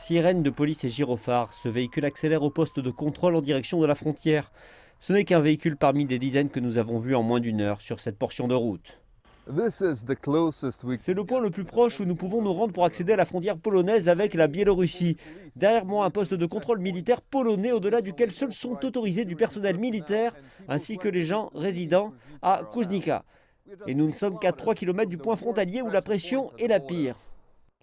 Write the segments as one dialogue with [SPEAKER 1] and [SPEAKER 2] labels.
[SPEAKER 1] Sirènes de police et gyrophares, ce véhicule accélère au poste de contrôle en direction de la frontière. Ce n'est qu'un véhicule parmi des dizaines que nous avons vus en moins d'une heure sur cette portion de route. C'est le point le plus proche où nous pouvons nous rendre pour accéder à la frontière polonaise avec la Biélorussie. Derrière moi, un poste de contrôle militaire polonais au-delà duquel seuls sont autorisés du personnel militaire ainsi que les gens résidant à Kuźnica. Et nous ne sommes qu'à 3 km du point frontalier où la pression est la pire.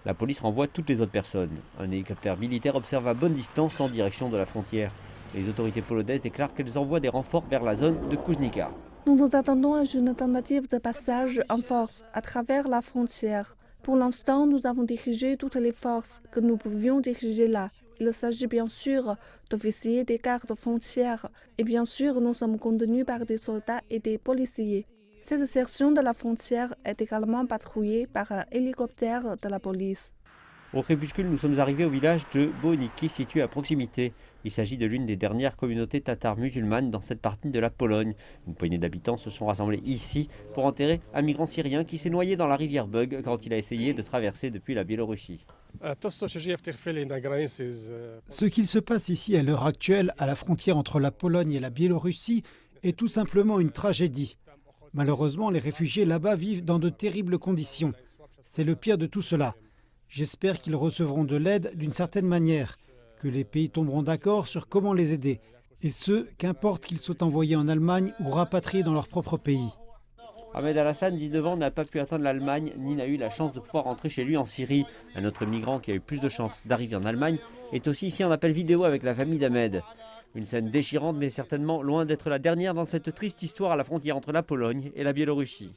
[SPEAKER 1] La police renvoie toutes les autres personnes. Un hélicoptère militaire observe à bonne distance en direction de la frontière. Les autorités polonaises déclarent qu'elles envoient des renforts vers la zone de Kuźnica.
[SPEAKER 2] Nous nous attendons à une tentative de passage en force à travers la frontière. Pour l'instant, nous avons dirigé toutes les forces que nous pouvions diriger là. Il s'agit bien sûr d'officiers des gardes frontières et bien sûr nous sommes contenus par des soldats et des policiers. Cette section de la frontière est également patrouillée par un hélicoptère de la police.
[SPEAKER 1] Au crépuscule, nous sommes arrivés au village de Boniki, situé à proximité. Il s'agit de l'une des dernières communautés tatares musulmanes dans cette partie de la Pologne. Une poignée d'habitants se sont rassemblés ici pour enterrer un migrant syrien qui s'est noyé dans la rivière Bug quand il a essayé de traverser depuis la Biélorussie.
[SPEAKER 3] Ce qu'il se passe ici à l'heure actuelle, à la frontière entre la Pologne et la Biélorussie, est tout simplement une tragédie. Malheureusement, les réfugiés là-bas vivent dans de terribles conditions. C'est le pire de tout cela. J'espère qu'ils recevront de l'aide d'une certaine manière, que les pays tomberont d'accord sur comment les aider, et ce, qu'importe qu'ils soient envoyés en Allemagne ou rapatriés dans leur propre pays.
[SPEAKER 1] Ahmed Al-Hassan, 19 ans, n'a pas pu atteindre l'Allemagne, ni n'a eu la chance de pouvoir rentrer chez lui en Syrie. Un autre migrant qui a eu plus de chances d'arriver en Allemagne est aussi ici en appel vidéo avec la famille d'Ahmed. Une scène déchirante, mais certainement loin d'être la dernière dans cette triste histoire à la frontière entre la Pologne et la Biélorussie.